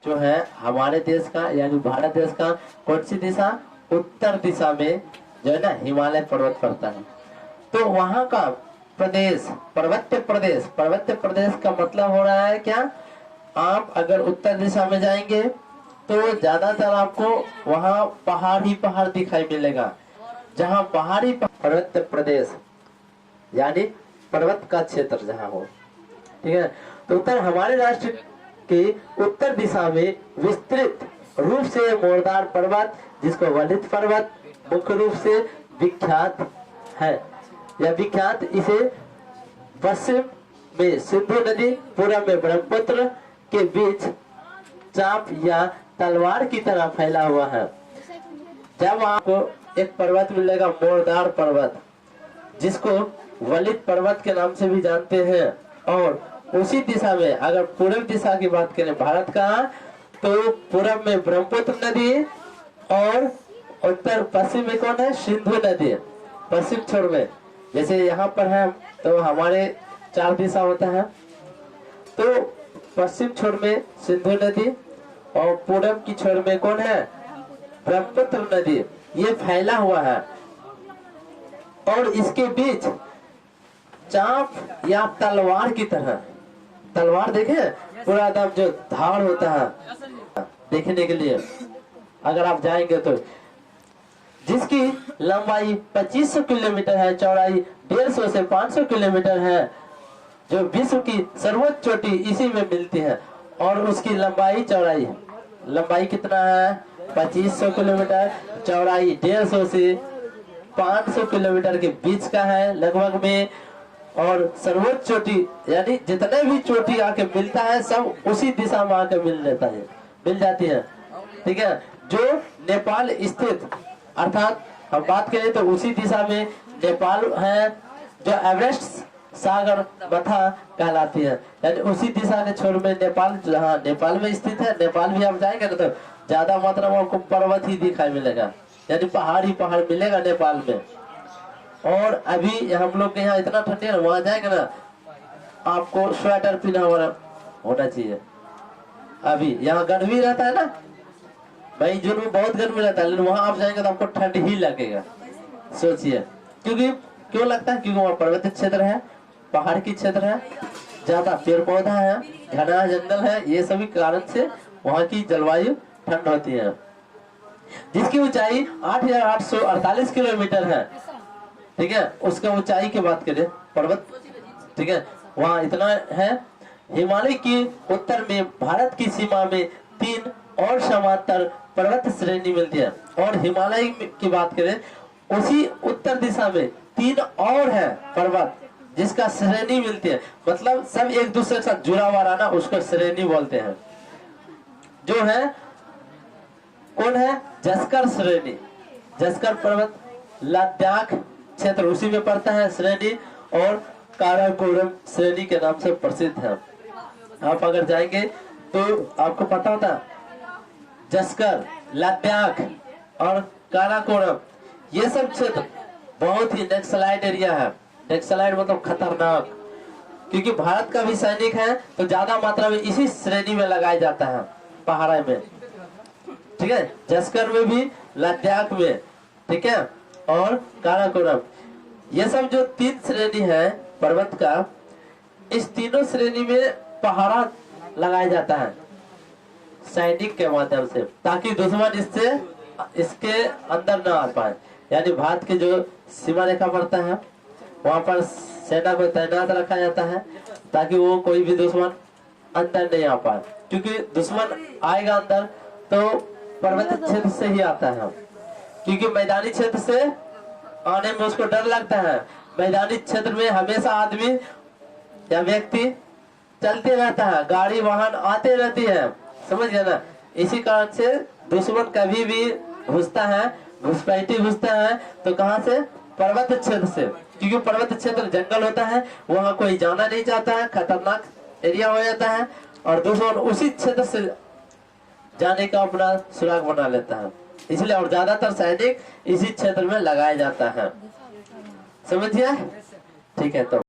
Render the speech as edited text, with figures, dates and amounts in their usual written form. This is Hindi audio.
जो है हमारे देश का यानी भारत देश का कौन सी दिशा, उत्तर दिशा में जो है ना हिमालय पर्वत पड़ता है। तो वहां का प्रदेश पर्वत्य प्रदेश, पर्वत्य प्रदेश का मतलब हो रहा है क्या, आप अगर उत्तर दिशा में जाएंगे तो ज्यादातर आपको वहां पहाड़ ही पहाड़ दिखाई मिलेगा। जहां पहाड़ी पर्वत्य प्रदेश यानी पर्वत का क्षेत्र जहां हो, ठीक है। तो उत्तर हमारे राष्ट्र के उत्तर दिशा में विस्तृत रूप से मोरदार पर्वत, जिसको वलित पर्वत मुख्य रूप से विख्यात है। यह विख्यात इसे पश्चिम में सिंधु नदी, पूर्व में ब्रह्मपुत्र के बीच चाप या तलवार की तरह फैला हुआ है। जब आपको एक पर्वत मिलेगा मोरदार पर्वत, जिसको वलित पर्वत के नाम से भी जानते हैं, और उसी दिशा में अगर पूर्व दिशा की बात करें भारत का, तो पूर्व में ब्रह्मपुत्र नदी और उत्तर पश्चिम में कौन है, सिंधु नदी। पश्चिम छोर में जैसे यहाँ पर है तो हमारे 4 दिशा होता है, तो पश्चिम छोर में सिंधु नदी और पूर्व की छोर में कौन है, ब्रह्मपुत्र नदी। ये फैला हुआ है और इसके बीच चाप या तलवार की तरह, तलवार देखे पूरा एकदम जो धार होता है देखने के लिए अगर आप जाएंगे तो, जिसकी लंबाई 2500 किलोमीटर है, चौड़ाई 150 से 500 किलोमीटर है, जो विश्व की सर्वोच्च चोटी इसी में मिलती है। और उसकी लंबाई चौड़ाई, लंबाई कितना है 2500 किलोमीटर, चौड़ाई 150 से 500 किलोमीटर के बीच का है लगभग में। और सर्वोच्च चोटी यानी जितने भी चोटी आके मिलता है सब उसी दिशा में आके मिल जाती है, ठीक है। जो नेपाल स्थित, अर्थात हम बात करें तो उसी दिशा में नेपाल है, जो एवरेस्ट सागर मथा कहलाती है, यानी उसी दिशा के छोर में नेपाल, जहाँ नेपाल में स्थित है। नेपाल भी आप जाएंगे ना तो ज्यादा मात्रा में आपको पर्वत ही दिखाई मिलेगा, यानी पहाड़ ही पहाड़ मिलेगा नेपाल में। और अभी हम लोग के यहाँ इतना ठंडी है, वहां जाएंगे ना आपको स्वेटर पहना होना चाहिए। अभी यहाँ गर्मी रहता है ना, मई जून में बहुत गर्मी रहता है, लेकिन वहां आप जाएंगे तो आपको ठंड ही लगेगा। सोचिए क्योंकि क्यों लगता है, क्योंकि वहाँ पर्वतीय क्षेत्र है, पहाड़ की क्षेत्र है, ज्यादा पेड़ पौधा है, घना जंगल है, ये सभी कारण से वहाँ की जलवायु ठंड होती है। जिसकी ऊंचाई 8,848 किलोमीटर है, ठीक है। उसका ऊंचाई की बात करें पर्वत, ठीक है, वहाँ इतना है। हिमालय की उत्तर में भारत की सीमा में 3 और समांतर पर्वत श्रेणी मिलती है। और हिमालय की बात करें उसी उत्तर दिशा में 3 और है पर्वत जिसका श्रेणी मिलती है, मतलब सब एक दूसरे के साथ जुड़ा हुआ रहना, उसको श्रेणी बोलते हैं। जो है कौन है, जस्कर श्रेणी, जस्कर पर्वत लद्दाख क्षेत्र उसी में पड़ता है श्रेणी, और काराकोरम श्रेणी के नाम से प्रसिद्ध है। आप अगर जाएंगे तो आपको पता होता, जस्कर, लद्दाख और काराकोरम ये सब क्षेत्र बहुत ही नक्सलाइट एरिया है। नक्सलाइट मतलब खतरनाक, क्योंकि भारत का भी सैनिक है तो ज्यादा मात्रा में इसी श्रेणी में लगाया जाता है, पहाड़ में, ठीक है। जस्कर में भी, लद्दाख में, ठीक है, और काराकोरम, ये सब जो 3 श्रेणी है पर्वत का, इस तीनों श्रेणी में पहाड़ा लगाया जाता है सैनिक के माध्यम से, ताकि दुश्मन इसके अंदर न आ पाए। यानी भारत के जो सीमा रेखा पड़ता है वहां पर सेना को तैनात रखा जाता है, ताकि वो कोई भी दुश्मन अंदर नहीं आ पाए। क्योंकि दुश्मन आएगा अंदर तो पर्वतीय क्षेत्र से ही आता है, क्योंकि मैदानी क्षेत्र से आने में उसको डर लगता है। मैदानी क्षेत्र में हमेशा आदमी या व्यक्ति चलते रहता है, गाड़ी वाहन आते रहती है, समझ गए ना। इसी कारण से दुश्मन कभी भी घुसता है, घुसपैठी घुसता है तो कहाँ से, पर्वत क्षेत्र से, क्योंकि पर्वत क्षेत्र जंगल होता है, वहाँ कोई जाना नहीं चाहता है, खतरनाक एरिया हो जाता है, और दुश्मन उसी क्षेत्र से जाने का अपना सुराग बना लेता है। इसलिए और ज्यादातर सैनिक इसी क्षेत्र में लगाया जाता है, समझिए, ठीक है। तो